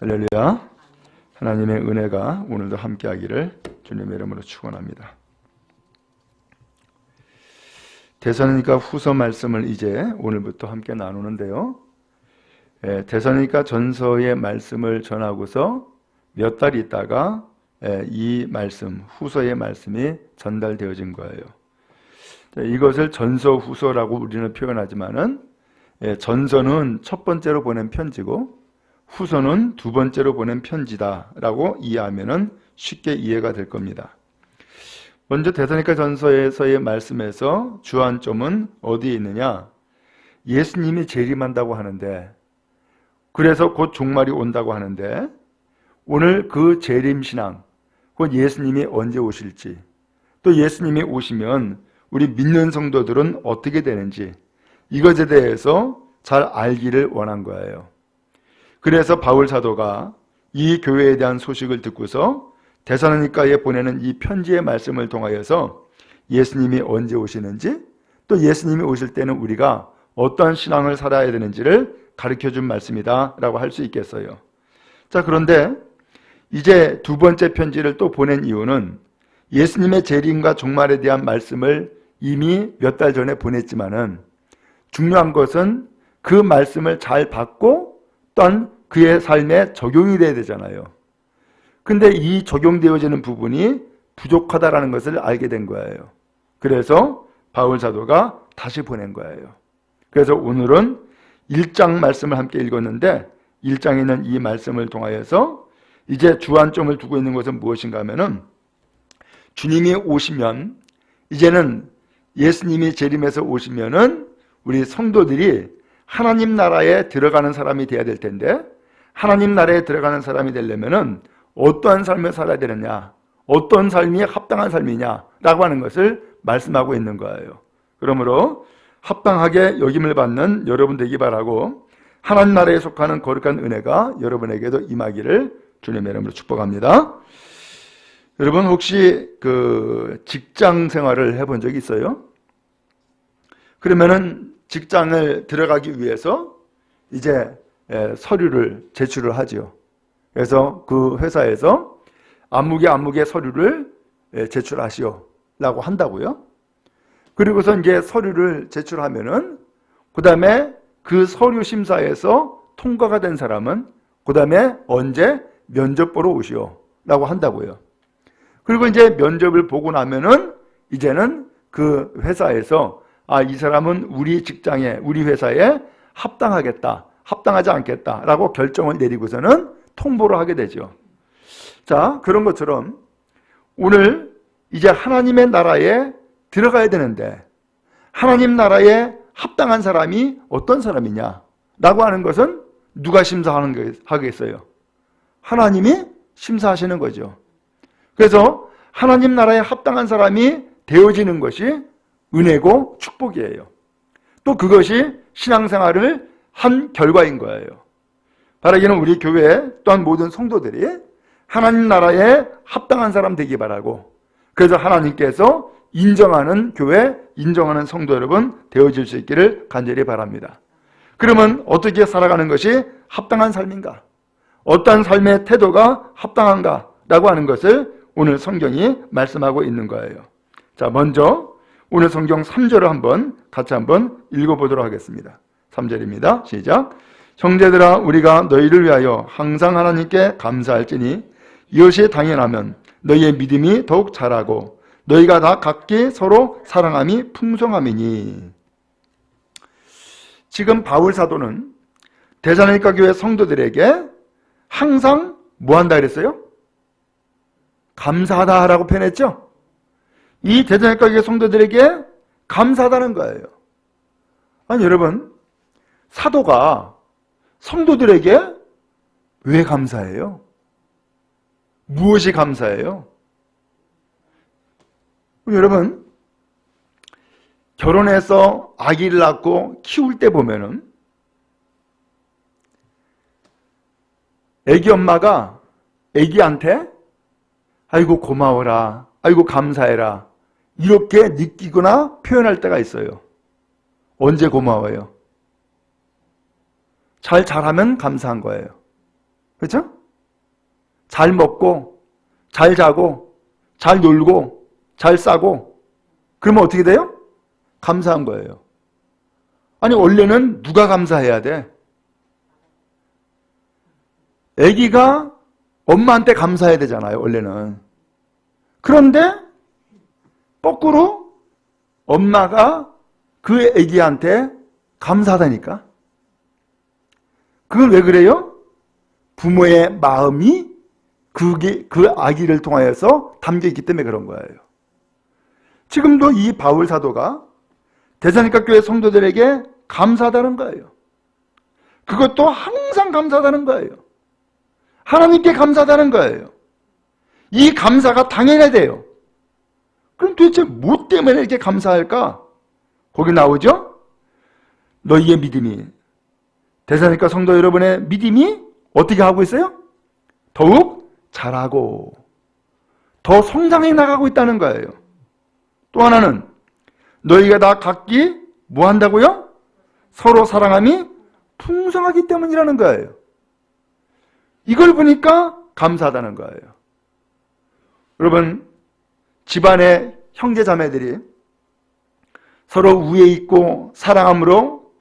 할렐루야. 하나님의 은혜가 오늘도 함께하기를 주님의 이름으로 축원합니다. 데살로니가 후서 말씀을 이제 오늘부터 함께 나누는데요. 데살로니가 전서의 말씀을 전하고서 몇 달 있다가 이 말씀, 후서의 말씀이 전달되어진 거예요. 이것을 전서 후서라고 우리는 표현하지만은 전서는 첫 번째로 보낸 편지고 후서는 두 번째로 보낸 편지다라고 이해하면은 쉽게 이해가 될 겁니다. 먼저 데살로니가 전서에서의 말씀에서 주안점은 어디에 있느냐? 예수님이 재림한다고 하는데, 그래서 곧 종말이 온다고 하는데, 오늘 그 재림신앙, 곧 예수님이 언제 오실지, 또 예수님이 오시면 우리 믿는 성도들은 어떻게 되는지, 이것에 대해서 잘 알기를 원한 거예요. 그래서 바울 사도가 이 교회에 대한 소식을 듣고서 데살로니가에 보내는 이 편지의 말씀을 통하여서 예수님이 언제 오시는지, 또 예수님이 오실 때는 우리가 어떤 신앙을 살아야 되는지를 가르쳐준 말씀이다 라고 할 수 있겠어요. 자, 그런데 이제 두 번째 편지를 또 보낸 이유는 예수님의 재림과 종말에 대한 말씀을 이미 몇 달 전에 보냈지만은 중요한 것은 그 말씀을 잘 받고 또한 그의 삶에 적용이 돼야 되잖아요. 근데 이 적용되어지는 부분이 부족하다라는 것을 알게 된 거예요. 그래서 바울 사도가 다시 보낸 거예요. 그래서 오늘은 1장 말씀을 함께 읽었는데 1장에 있는 이 말씀을 통하여서 이제 주안점을 두고 있는 것은 무엇인가 하면은 주님이 오시면, 이제는 예수님이 재림해서 오시면은 우리 성도들이 하나님 나라에 들어가는 사람이 돼야 될 텐데, 하나님 나라에 들어가는 사람이 되려면은 어떠한 삶을 살아야 되느냐, 어떤 삶이 합당한 삶이냐라고 하는 것을 말씀하고 있는 거예요. 그러므로 합당하게 여김을 받는 여러분 되기 바라고, 하나님 나라에 속하는 거룩한 은혜가 여러분에게도 임하기를 주님의 이름으로 축복합니다. 여러분 혹시 그 직장 생활을 해본 적이 있어요? 그러면은 직장을 들어가기 위해서 이제 서류를 제출을 하죠. 그래서 그 회사에서 안무개 서류를 제출하시오 라고 한다고요. 그리고서 이제 서류를 제출하면은 그 다음에 그 서류 심사에서 통과가 된 사람은 그 다음에 언제 면접 보러 오시오 라고 한다고요. 그리고 이제 면접을 보고 나면은 이제는 그 회사에서 이 사람은 우리 직장에, 우리 회사에 합당하겠다, 합당하지 않겠다 라고 결정을 내리고서는 통보를 하게 되죠. 자, 그런 것처럼 오늘 이제 하나님의 나라에 들어가야 되는데, 하나님 나라에 합당한 사람이 어떤 사람이냐 라고 하는 것은 누가 심사하겠어요? 하나님이 심사하시는 거죠. 그래서 하나님 나라에 합당한 사람이 되어지는 것이 은혜고 축복이에요. 또 그것이 신앙생활을 한 결과인 거예요. 바라기는 우리 교회 또한 모든 성도들이 하나님 나라에 합당한 사람 되기 바라고, 그래서 하나님께서 인정하는 교회, 인정하는 성도 여러분 되어질 수 있기를 간절히 바랍니다. 그러면 어떻게 살아가는 것이 합당한 삶인가? 어떤 삶의 태도가 합당한가? 라고 하는 것을 오늘 성경이 말씀하고 있는 거예요. 자, 먼저 오늘 성경 3절을 같이 한번 읽어보도록 하겠습니다. 3절입니다. 시작. 형제들아, 우리가 너희를 위하여 항상 하나님께 감사할지니 이것이 당연하면 너희의 믿음이 더욱 자라고 너희가 다 각기 서로 사랑함이 풍성함이니. 지금 바울 사도는 데살로니가 교회 성도들에게 항상 뭐 한다 그랬어요? 감사하다라고 표현했죠? 이 데살로니가 교회 성도들에게 감사하다는 거예요. 아니 여러분, 사도가 성도들에게 왜 감사해요? 무엇이 감사해요? 여러분, 결혼해서 아기를 낳고 키울 때 보면은 아기 엄마가 아기한테 아이고 고마워라, 아이고 감사해라 이렇게 느끼거나 표현할 때가 있어요. 언제 고마워요? 잘하면 감사한 거예요. 그렇죠? 잘 먹고 잘 자고 잘 놀고 잘 싸고 그러면 어떻게 돼요? 감사한 거예요. 아니 원래는 누가 감사해야 돼? 아기가 엄마한테 감사해야 되잖아요, 원래는. 그런데 거꾸로 엄마가 그 아기한테 감사하다니까. 그건 왜 그래요? 부모의 마음이 그 아기를 통하여서 담겨있기 때문에 그런 거예요. 지금도 이 바울 사도가 데살로니가 교회 성도들에게 감사하다는 거예요. 그것도 항상 감사하다는 거예요. 하나님께 감사하다는 거예요. 이 감사가 당연해야 돼요. 그럼 도대체 뭐 때문에 이렇게 감사할까? 거기 나오죠? 너희의 믿음이, 데살로니가 성도 여러분의 믿음이 어떻게 하고 있어요? 더욱 자라고 더 성장해 나가고 있다는 거예요. 또 하나는 너희가 다 각기 뭐 한다고요? 서로 사랑함이 풍성하기 때문이라는 거예요. 이걸 보니까 감사하다는 거예요. 여러분, 집안의 형제 자매들이 서로 우애 있고 사랑함으로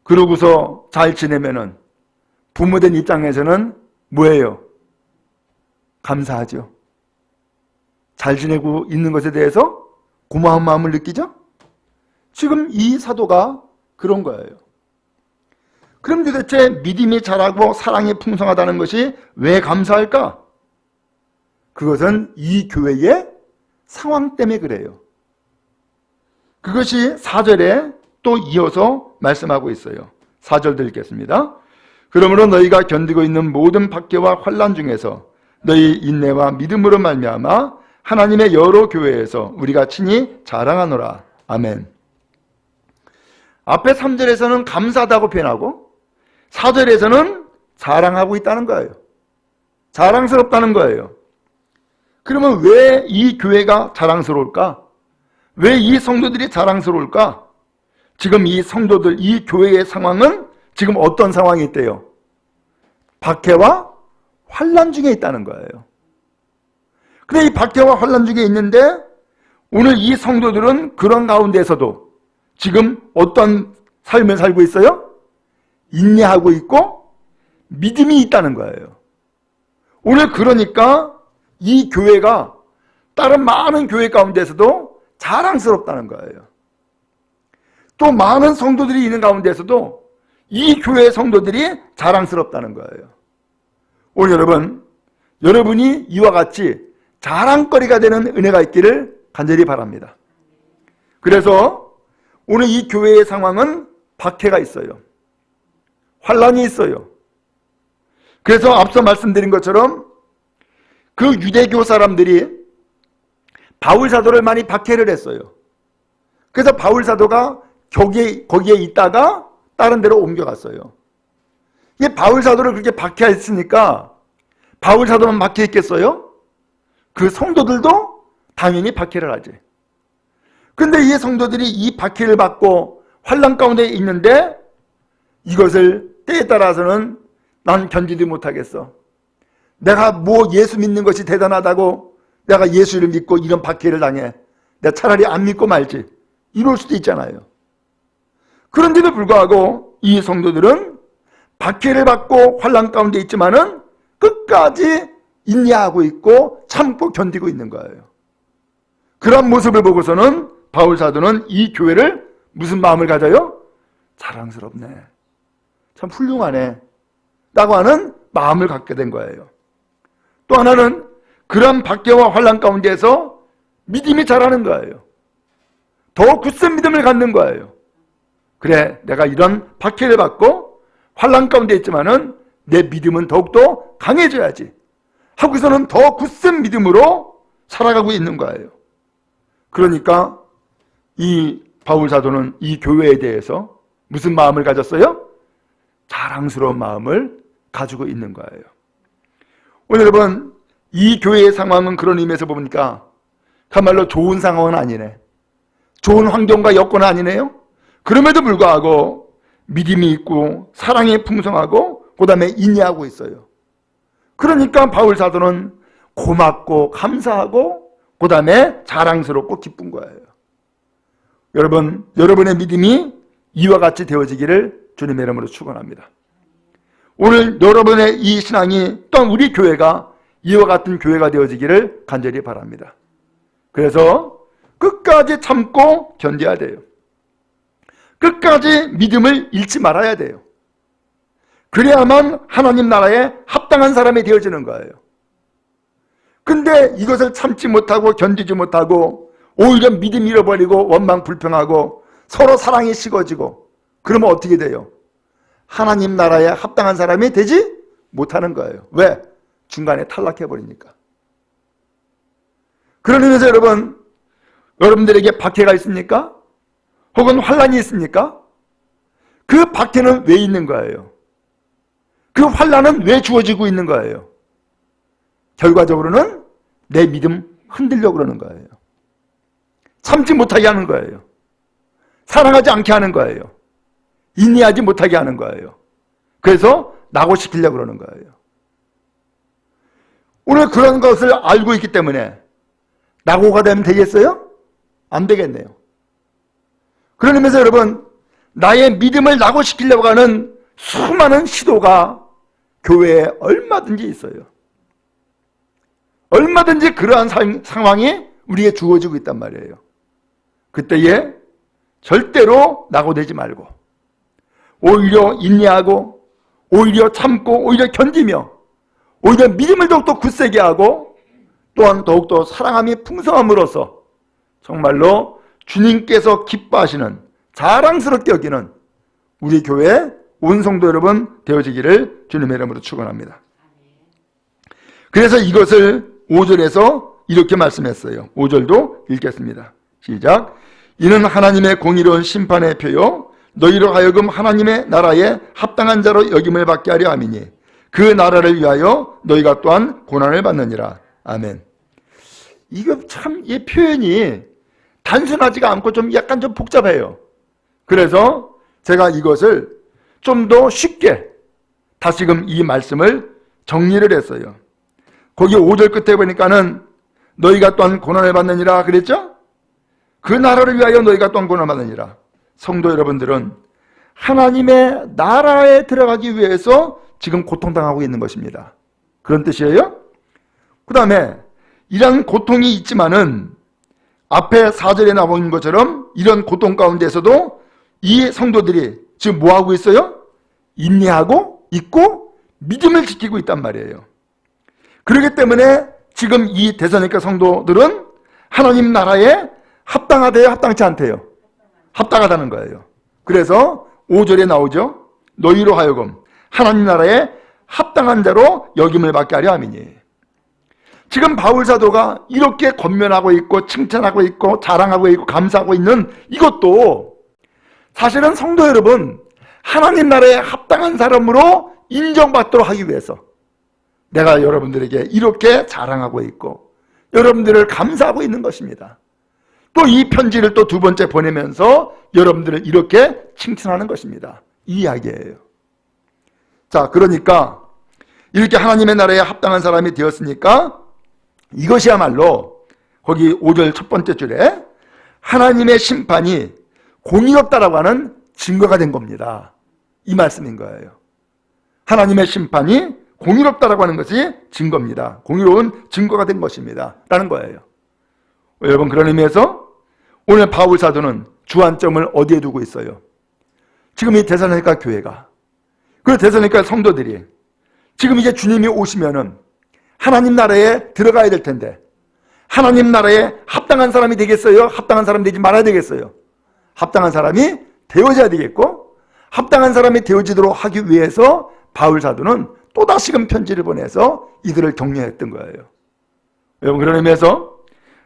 그러고서 잘 지내면은 부모된 입장에서는 뭐예요? 감사하죠. 잘 지내고 있는 것에 대해서 고마운 마음을 느끼죠? 지금 이 사도가 그런 거예요. 그럼 도대체 믿음이 자라고 사랑이 풍성하다는 것이 왜 감사할까? 그것은 이 교회의 상황 때문에 그래요. 그것이 4절에 또 이어서 말씀하고 있어요. 4절 읽겠습니다. 그러므로 너희가 견디고 있는 모든 박해와 환난 중에서 너희 인내와 믿음으로 말미암아 하나님의 여러 교회에서 우리가 친히 자랑하노라. 아멘. 앞에 3절에서는 감사하다고 표현하고 4절에서는 자랑하고 있다는 거예요. 자랑스럽다는 거예요. 그러면 왜 이 교회가 자랑스러울까? 왜 이 성도들이 자랑스러울까? 지금 이 성도들, 이 교회의 상황은 지금 어떤 상황이 있대요? 박해와 환난 중에 있다는 거예요. 근데 이 박해와 환난 중에 있는데 오늘 이 성도들은 그런 가운데서도 지금 어떤 삶을 살고 있어요? 인내하고 있고 믿음이 있다는 거예요. 오늘 그러니까 이 교회가 다른 많은 교회 가운데서도 자랑스럽다는 거예요. 또 많은 성도들이 있는 가운데서도 이 교회 성도들이 자랑스럽다는 거예요. 오늘 여러분이 이와 같이 자랑거리가 되는 은혜가 있기를 간절히 바랍니다. 그래서 오늘 이 교회의 상황은 박해가 있어요. 환난이 있어요. 그래서 앞서 말씀드린 것처럼 그 유대교 사람들이 바울 사도를 많이 박해를 했어요. 그래서 바울 사도가 거기에 있다가 다른 데로 옮겨갔어요. 이 바울 사도를 그렇게 박해했으니까 바울 사도만 박해했겠어요? 그 성도들도 당연히 박해를 하지. 근데 이 성도들이 이 박해를 받고 환난 가운데 있는데 이것을 때에 따라서는 난 견디지 못하겠어. 내가 뭐 예수 믿는 것이 대단하다고 내가 예수를 믿고 이런 박해를 당해. 내가 차라리 안 믿고 말지. 이럴 수도 있잖아요. 그런데도 불구하고 이 성도들은 박해를 받고 환난 가운데 있지만은 끝까지 인내하고 있고 참고 견디고 있는 거예요. 그런 모습을 보고서는 바울 사도는 이 교회를 무슨 마음을 가져요? 자랑스럽네. 참 훌륭하네. 라고 하는 마음을 갖게 된 거예요. 또 하나는 그런 박해와 환난 가운데에서 믿음이 자라는 거예요. 더 굳센 믿음을 갖는 거예요. 그래, 내가 이런 박해를 받고 환난 가운데 있지만은 내 믿음은 더욱더 강해져야지 하고서는 더 굳센 믿음으로 살아가고 있는 거예요. 그러니까 이 바울 사도는 이 교회에 대해서 무슨 마음을 가졌어요? 자랑스러운 마음을 가지고 있는 거예요. 오늘 여러분, 이 교회의 상황은 그런 의미에서 보니까 참말로 좋은 상황은 아니네. 좋은 환경과 여건은 아니네요. 그럼에도 불구하고 믿음이 있고 사랑이 풍성하고 그 다음에 인내하고 있어요. 그러니까 바울 사도는 고맙고 감사하고 그 다음에 자랑스럽고 기쁜 거예요. 여러분, 여러분의 믿음이 이와 같이 되어지기를 주님의 이름으로 축원합니다. 오늘 여러분의 이 신앙이 또한 우리 교회가 이와 같은 교회가 되어지기를 간절히 바랍니다. 그래서 끝까지 참고 견뎌야 돼요. 끝까지 믿음을 잃지 말아야 돼요. 그래야만 하나님 나라에 합당한 사람이 되어지는 거예요. 근데 이것을 참지 못하고 견디지 못하고 오히려 믿음 잃어버리고 원망 불평하고 서로 사랑이 식어지고 그러면 어떻게 돼요? 하나님 나라에 합당한 사람이 되지 못하는 거예요. 왜? 중간에 탈락해버리니까. 그런 의미에서 여러분들에게 박해가 있습니까? 혹은 환난이 있습니까? 그 박해는 왜 있는 거예요? 그 환난은 왜 주어지고 있는 거예요? 결과적으로는 내 믿음 흔들려고 그러는 거예요. 참지 못하게 하는 거예요. 사랑하지 않게 하는 거예요. 인내하지 못하게 하는 거예요. 그래서 낙오시키려고 그러는 거예요. 오늘 그런 것을 알고 있기 때문에 낙오가 되면 되겠어요? 안 되겠네요. 그런 의미에서 여러분, 나의 믿음을 낙오시키려고 하는 수많은 시도가 교회에 얼마든지 있어요. 얼마든지 그러한 상황이 우리에게 주어지고 있단 말이에요. 그때에 절대로 낙오되지 말고 오히려 인내하고 오히려 참고 오히려 견디며 오히려 믿음을 더욱더 굳세게 하고 또한 더욱더 사랑함이 풍성함으로써 정말로 주님께서 기뻐하시는 자랑스럽게 여기는 우리 교회 온 성도 여러분 되어지기를 주님의 이름으로 축원합니다. 그래서 이것을 5절에서 이렇게 말씀했어요. 5절도 읽겠습니다. 시작. 이는 하나님의 공의로운 심판의 표요 너희로 하여금 하나님의 나라에 합당한 자로 여김을 받게 하려 함이니 그 나라를 위하여 너희가 또한 고난을 받느니라. 아멘. 이거 참 이 표현이 단순하지가 않고 좀 약간 좀 복잡해요. 그래서 제가 이것을 좀 더 쉽게 다시금 이 말씀을 정리를 했어요. 거기 5절 끝에 보니까는 너희가 또한 고난을 받느니라 그랬죠? 그 나라를 위하여 너희가 또한 고난을 받느니라. 성도 여러분들은 하나님의 나라에 들어가기 위해서 지금 고통당하고 있는 것입니다. 그런 뜻이에요? 그 다음에 이런 고통이 있지만은 앞에 4절에 나온 것처럼 이런 고통 가운데서도 이 성도들이 지금 뭐하고 있어요? 인내하고 있고 믿음을 지키고 있단 말이에요. 그렇기 때문에 지금 이 데살로니가 성도들은 하나님 나라에 합당하대요? 합당치 않대요? 합당하다는 거예요. 그래서 5절에 나오죠. 너희로 하여금 하나님 나라에 합당한 자로 여김을 받게 하려 함이니. 지금 바울 사도가 이렇게 권면하고 있고 칭찬하고 있고 자랑하고 있고 감사하고 있는 이것도 사실은 성도 여러분 하나님 나라에 합당한 사람으로 인정받도록 하기 위해서 내가 여러분들에게 이렇게 자랑하고 있고 여러분들을 감사하고 있는 것입니다. 또 이 편지를 또 두 번째 보내면서 여러분들을 이렇게 칭찬하는 것입니다. 이 이야기예요. 자, 그러니까 이렇게 하나님의 나라에 합당한 사람이 되었으니까 이것이야말로 거기 5절 첫 번째 줄에 하나님의 심판이 공의롭다라고 하는 증거가 된 겁니다. 이 말씀인 거예요. 하나님의 심판이 공의롭다라고 하는 것이 증거입니다. 공의로운 증거가 된 것입니다. 라는 거예요. 여러분 그런 의미에서 오늘 바울 사도는 주안점을 어디에 두고 있어요? 지금 이 데살로니가 교회가 그 데살로니가 성도들이 지금 이제 주님이 오시면은 하나님 나라에 들어가야 될 텐데 하나님 나라에 합당한 사람이 되겠어요? 합당한 사람이 되지 말아야 되겠어요? 합당한 사람이 되어져야 되겠고 합당한 사람이 되어지도록 하기 위해서 바울 사도는 또다시금 편지를 보내서 이들을 격려했던 거예요. 여러분 그런 의미에서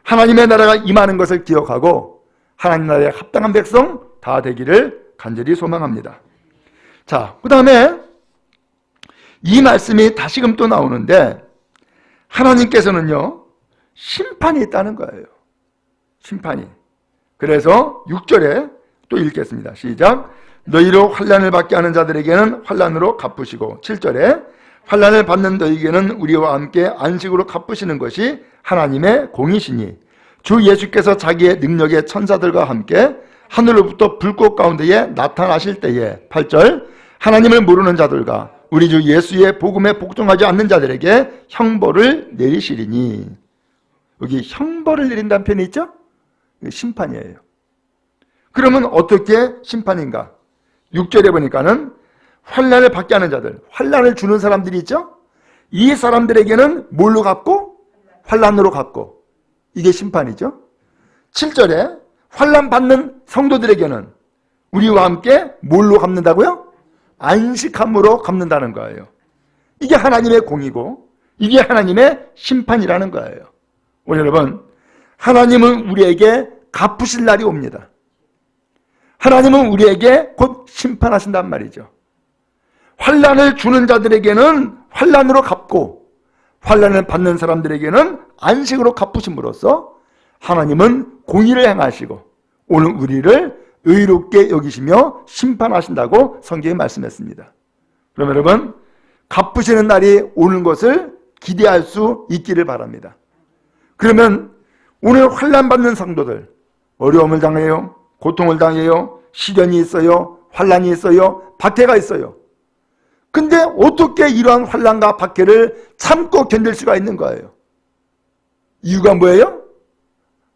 하나님의 나라가 임하는 것을 기억하고 하나님 나라에 합당한 백성 다 되기를 간절히 소망합니다. 자, 그 다음에 이 말씀이 다시금 또 나오는데 하나님께서는요, 심판이 있다는 거예요. 심판이. 그래서 6절에 또 읽겠습니다. 시작. 너희로 환난을 받게 하는 자들에게는 환난으로 갚으시고, 7절에 환난을 받는 너희에게는 우리와 함께 안식으로 갚으시는 것이 하나님의 공이시니 주 예수께서 자기의 능력의 천사들과 함께 하늘로부터 불꽃 가운데에 나타나실 때에, 8절, 하나님을 모르는 자들과 우리 주 예수의 복음에 복종하지 않는 자들에게 형벌을 내리시리니. 여기 형벌을 내린다는 표현이 있죠? 심판이에요. 그러면 어떻게 심판인가? 6절에 보니까는 환난을 받게 하는 자들, 환난을 주는 사람들이 있죠? 이 사람들에게는 뭘로 갚고? 환난으로 갚고. 이게 심판이죠. 7절에 환난 받는 성도들에게는 우리와 함께 뭘로 갚는다고요? 안식함으로 갚는다는 거예요. 이게 하나님의 공이고 이게 하나님의 심판이라는 거예요. 오늘 여러분, 하나님은 우리에게 갚으실 날이 옵니다. 하나님은 우리에게 곧 심판하신단 말이죠. 환난을 주는 자들에게는 환난으로 갚고 환난을 받는 사람들에게는 안식으로 갚으심으로써 하나님은 공의를 행하시고 오늘 우리를 의롭게 여기시며 심판하신다고 성경에 말씀했습니다. 그럼 여러분, 갚으시는 날이 오는 것을 기대할 수 있기를 바랍니다. 그러면 오늘 환난 받는 성도들, 어려움을 당해요, 고통을 당해요, 시련이 있어요, 환난이 있어요, 박해가 있어요. 근데 어떻게 이러한 환난과 박해를 참고 견딜 수가 있는 거예요? 이유가 뭐예요?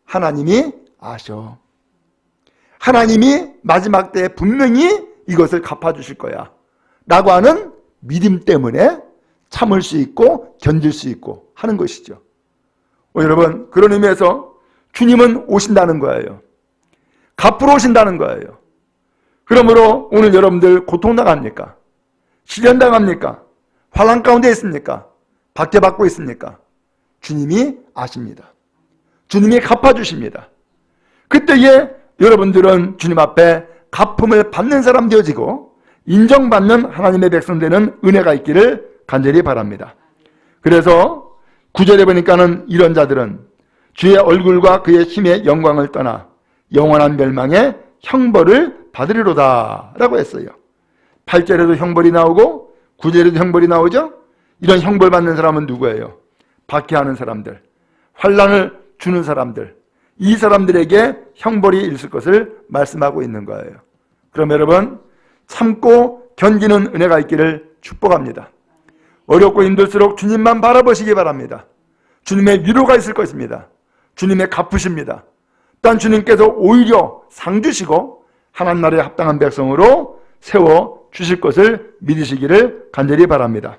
하나님이 아셔. 하나님이 마지막 때에 분명히 이것을 갚아주실 거야 라고 하는 믿음 때문에 참을 수 있고 견딜 수 있고 하는 것이죠. 여러분, 그런 의미에서 주님은 오신다는 거예요. 갚으러 오신다는 거예요. 그러므로 오늘 여러분들 고통당합니까? 시련당합니까? 환난 가운데 있습니까? 박해받고 있습니까? 주님이 아십니다. 주님이 갚아주십니다. 그때에 여러분들은 주님 앞에 갚음을 받는 사람 되어지고 인정받는 하나님의 백성 되는 은혜가 있기를 간절히 바랍니다. 그래서 9절에 보니까는 이런 자들은 주의 얼굴과 그의 힘의 영광을 떠나 영원한 멸망의 형벌을 받으리로다 라고 했어요. 8절에도 형벌이 나오고 9절에도 형벌이 나오죠. 이런 형벌 받는 사람은 누구예요? 박해하는 사람들, 환난을 주는 사람들, 이 사람들에게 형벌이 있을 것을 말씀하고 있는 거예요. 그럼 여러분, 참고 견디는 은혜가 있기를 축복합니다. 어렵고 힘들수록 주님만 바라보시기 바랍니다. 주님의 위로가 있을 것입니다. 주님의 갚으십니다. 또한 주님께서 오히려 상 주시고 하나님 나라에 합당한 백성으로 세워 주실 것을 믿으시기를 간절히 바랍니다.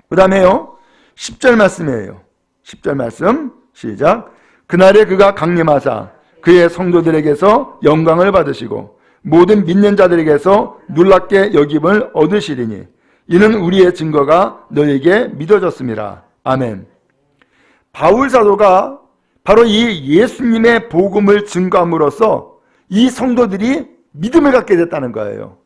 그 다음에요, 10절 말씀이에요. 10절 말씀 시작. 그날에 그가 강림하사 그의 성도들에게서 영광을 받으시고 모든 믿는 자들에게서 놀랍게 여김을 얻으시리니 이는 우리의 증거가 너에게 믿어졌습니다. 아멘. 바울 사도가 바로 이 예수님의 복음을 증거함으로써 이 성도들이 믿음을 갖게 됐다는 거예요.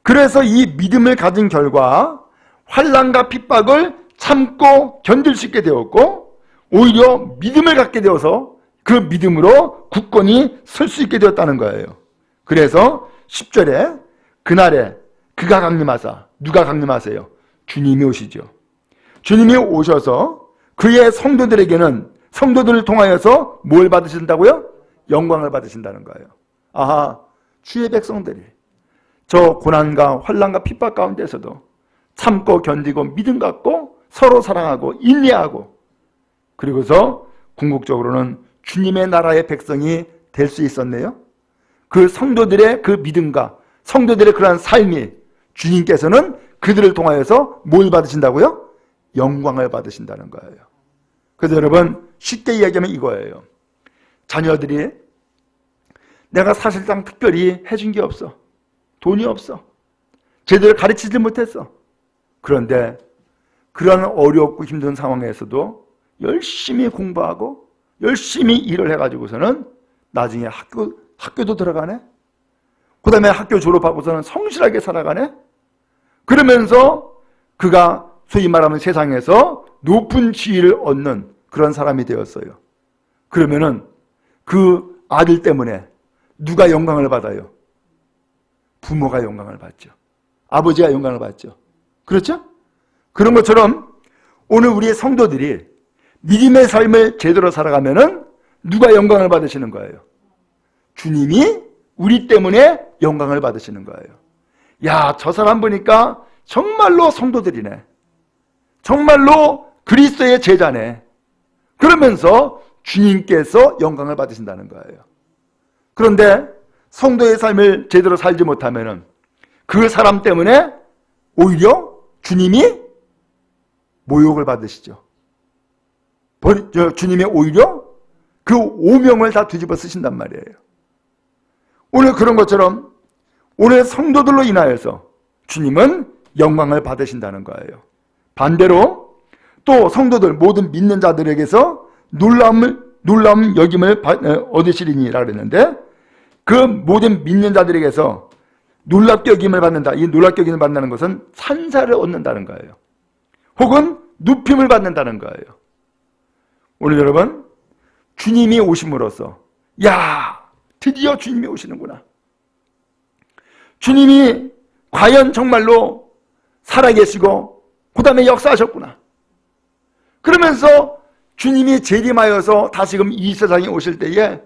그래서 이 믿음을 가진 결과 환난과 핍박을 참고 견딜 수 있게 되었고 오히려 믿음을 갖게 되어서 그 믿음으로 굳건히 설 수 있게 되었다는 거예요. 그래서 10절에 그날에 그가 강림하사, 누가 강림하세요? 주님이 오시죠. 주님이 오셔서 그의 성도들에게는 성도들을 통하여서 뭘 받으신다고요? 영광을 받으신다는 거예요. 아하, 주의 백성들이 저 고난과 환난과 핍박 가운데서도 참고 견디고 믿음 갖고 서로 사랑하고 인내하고 그리고서 궁극적으로는 주님의 나라의 백성이 될 수 있었네요. 그 성도들의 그 믿음과 성도들의 그러한 삶이 주님께서는 그들을 통하여서 뭘 받으신다고요? 영광을 받으신다는 거예요. 그래서 여러분, 쉽게 이야기하면 이거예요. 자녀들이 내가 사실상 특별히 해준 게 없어. 돈이 없어. 제대로 가르치지 못했어. 그런데 그런 어렵고 힘든 상황에서도 열심히 공부하고 열심히 일을 해가지고서는 나중에 학교도 들어가네. 그 다음에 학교 졸업하고서는 성실하게 살아가네. 그러면서 그가 소위 말하면 세상에서 높은 지위를 얻는 그런 사람이 되었어요. 그러면은 그 아들 때문에 누가 영광을 받아요? 부모가 영광을 받죠. 아버지가 영광을 받죠. 그렇죠? 그런 것처럼 오늘 우리의 성도들이 믿음의 삶을 제대로 살아가면은 누가 영광을 받으시는 거예요? 주님이 우리 때문에 영광을 받으시는 거예요. 야, 저 사람 보니까 정말로 성도들이네. 정말로 그리스도의 제자네. 그러면서 주님께서 영광을 받으신다는 거예요. 그런데 성도의 삶을 제대로 살지 못하면은 그 사람 때문에 오히려 주님이 모욕을 받으시죠. 주님이 오히려 그 오명을 다 뒤집어 쓰신단 말이에요. 오늘 그런 것처럼 오늘 성도들로 인하여서 주님은 영광을 받으신다는 거예요. 반대로 또 성도들 모든 믿는 자들에게서 놀라운 여김을 얻으시리니라 그랬는데 그 모든 믿는 자들에게서 놀랍게 여김을 받는다. 이 놀랍게 여김을 받는다는 것은 찬사를 얻는다는 거예요. 혹은 눕힘을 받는다는 거예요. 오늘 여러분 주님이 오심으로써 야, 드디어 주님이 오시는구나. 주님이 과연 정말로 살아계시고 그 다음에 역사하셨구나. 그러면서 주님이 재림하여서 다시금 이 세상에 오실 때에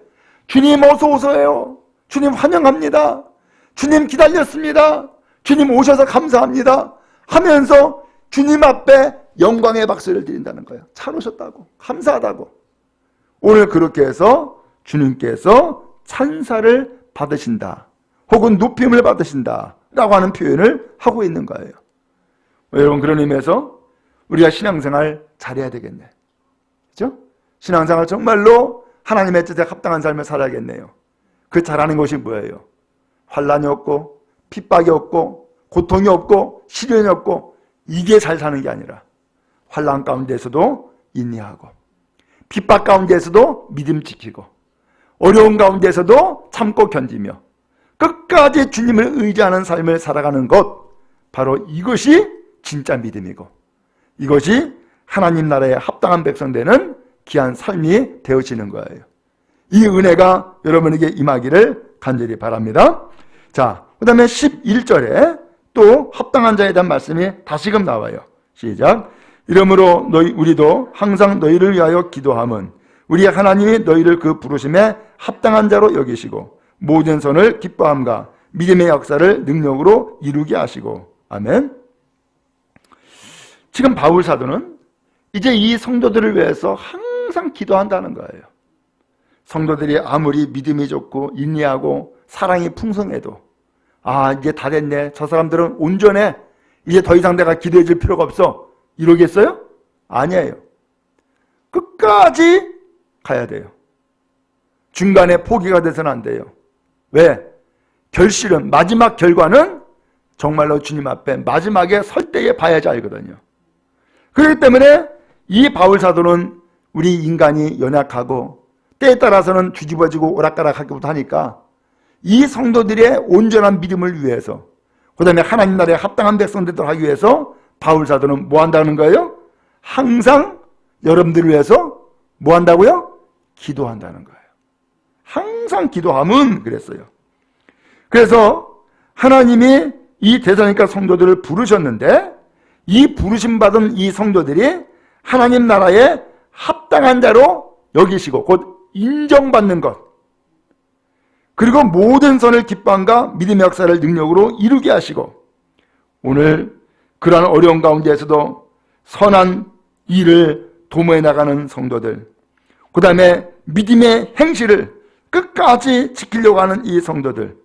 주님 어서 오세요. 주님 환영합니다. 주님 기다렸습니다. 주님 오셔서 감사합니다. 하면서 주님 앞에 영광의 박수를 드린다는 거예요. 잘 오셨다고, 감사하다고. 오늘 그렇게 해서 주님께서 찬사를 받으신다. 혹은 높임을 받으신다. 라고 하는 표현을 하고 있는 거예요. 여러분 그런 의미에서 우리가 신앙생활 잘해야 되겠네. 그렇죠? 신앙생활 정말로 하나님의 뜻에 합당한 삶을 살아야겠네요. 그 잘하는 것이 뭐예요? 환난이 없고 핍박이 없고 고통이 없고 시련이 없고 이게 잘 사는 게 아니라 환난 가운데서도 인내하고 핍박 가운데서도 믿음 지키고 어려운 가운데서도 참고 견디며 끝까지 주님을 의지하는 삶을 살아가는 것, 바로 이것이 진짜 믿음이고 이것이 하나님 나라에 합당한 백성 되는 귀한 삶이 되어지는 거예요. 이 은혜가 여러분에게 임하기를 간절히 바랍니다. 자, 그 다음에 11절에 또 합당한 자에 대한 말씀이 다시금 나와요. 시작. 이러므로 우리도 항상 너희를 위하여 기도함은 우리 하나님이 너희를 그 부르심에 합당한 자로 여기시고 모든 선을 기뻐함과 믿음의 역사를 능력으로 이루게 하시고. 아멘. 지금 바울 사도는 이제 이 성도들을 위해서 항상 기도한다는 거예요. 성도들이 아무리 믿음이 좋고 인내하고 사랑이 풍성해도 이제 다 됐네. 저 사람들은 온전해. 이제 더 이상 내가 기도해 줄 필요가 없어. 이러겠어요? 아니에요. 끝까지 가야 돼요. 중간에 포기가 돼서는 안 돼요. 왜? 결실은, 마지막 결과는 정말로 주님 앞에 마지막에 설 때에 봐야지 알거든요. 그렇기 때문에 이 바울 사도는 우리 인간이 연약하고 때에 따라서는 뒤집어지고 오락가락하기도 하니까 이 성도들의 온전한 믿음을 위해서, 그 다음에 하나님 나라에 합당한 백성들을 하기 위해서 바울 사도는 뭐 한다는 거예요? 항상 여러분들을 위해서 뭐 한다고요? 기도한다는 거예요. 항상 기도함은 그랬어요. 그래서 하나님이 이 데살로니가 성도들을 부르셨는데 이 부르심받은 이 성도들이 하나님 나라에 합당한 자로 여기시고 곧 인정받는 것, 그리고 모든 선을 기뻐함과 믿음의 역사를 능력으로 이루게 하시고, 오늘 그러한 어려운 가운데에서도 선한 일을 도모해 나가는 성도들, 그 다음에 믿음의 행실을 끝까지 지키려고 하는 이 성도들,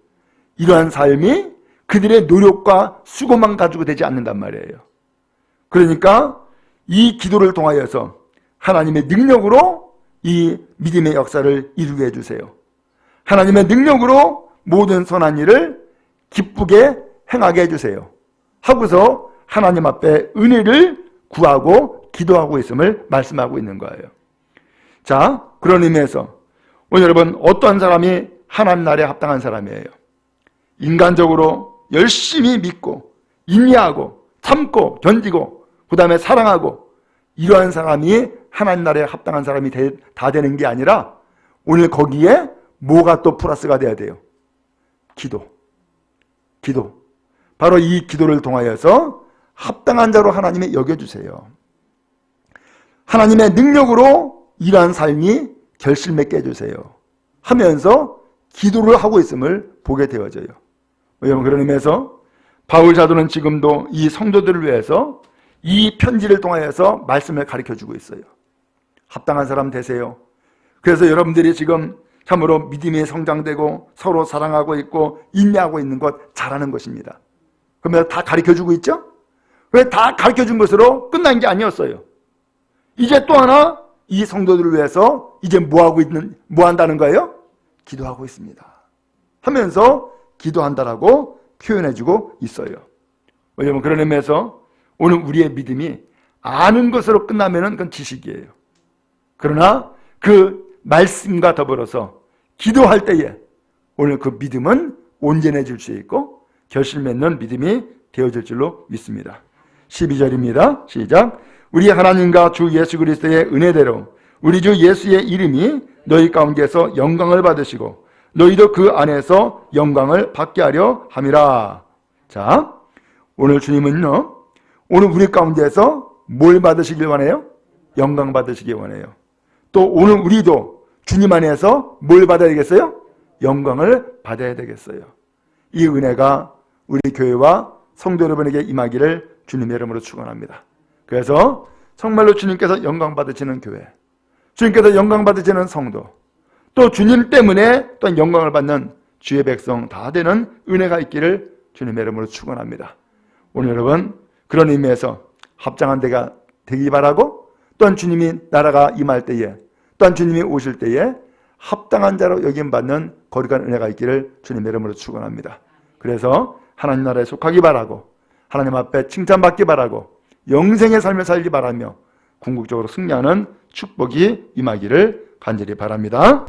이러한 삶이 그들의 노력과 수고만 가지고 되지 않는단 말이에요. 그러니까 이 기도를 통하여서 하나님의 능력으로 이 믿음의 역사를 이루게 해주세요. 하나님의 능력으로 모든 선한 일을 기쁘게 행하게 해주세요 하고서 하나님 앞에 은혜를 구하고 기도하고 있음을 말씀하고 있는 거예요. 자, 그런 의미에서 오늘 여러분, 어떤 사람이 하나님 나라에 합당한 사람이에요? 인간적으로 열심히 믿고 인내하고 참고 견디고 그 다음에 사랑하고, 이러한 사람이 하나님 나라에 합당한 사람이 다 되는 게 아니라 오늘 거기에 뭐가 또 플러스가 돼야 돼요? 기도. 바로 이 기도를 통하여서 합당한 자로 하나님이 여겨주세요. 하나님의 능력으로 이러한 삶이 결실맺게 해주세요 하면서 기도를 하고 있음을 보게 되어져요. 여러분, 그런 의미에서 바울 사도는 지금도 이 성도들을 위해서 이 편지를 통하여서 말씀을 가르쳐주고 있어요. 합당한 사람 되세요. 그래서 여러분들이 지금 참으로 믿음이 성장되고 서로 사랑하고 있고 인내하고 있는 것 잘하는 것입니다. 그러면 다 가르쳐주고 있죠? 왜 다 가르쳐준 것으로 끝난 게 아니었어요. 이제 또 하나 이 성도들을 위해서 이제 뭐 한다는 거예요? 기도하고 있습니다 하면서 기도한다라고 표현해주고 있어요. 왜냐하면 그런 의미에서 오늘 우리의 믿음이 아는 것으로 끝나면 그건 지식이에요. 그러나 그 말씀과 더불어서 기도할 때에 오늘 그 믿음은 온전해질 수 있고 결실 맺는 믿음이 되어질 줄로 믿습니다. 12절입니다. 시작. 우리 하나님과 주 예수 그리스도의 은혜대로 우리 주 예수의 이름이 너희 가운데서 영광을 받으시고 너희도 그 안에서 영광을 받게 하려 함이라. 자, 오늘 주님은요, 오늘 우리 가운데서 뭘 받으시길 원해요? 영광 받으시길 원해요. 또 오늘 우리도 주님 안에서 뭘 받아야 되겠어요? 영광을 받아야 되겠어요. 이 은혜가 우리 교회와 성도 여러분에게 임하기를 주님의 이름으로 축원합니다. 그래서 정말로 주님께서 영광 받으시는 교회, 주님께서 영광 받으시는 성도, 또 주님 때문에 또 영광을 받는 주의 백성 다 되는 은혜가 있기를 주님의 이름으로 축원합니다. 오늘 여러분 그런 의미에서 합당한 데가 되기 바라고, 또한 주님이 나라가 임할 때에, 또한 주님이 오실 때에 합당한 자로 여김받는 거룩한 은혜가 있기를 주님의 이름으로 축원합니다. 그래서 하나님 나라에 속하기 바라고, 하나님 앞에 칭찬받기 바라고, 영생의 삶을 살기 바라며 궁극적으로 승리하는 축복이 임하기를 간절히 바랍니다.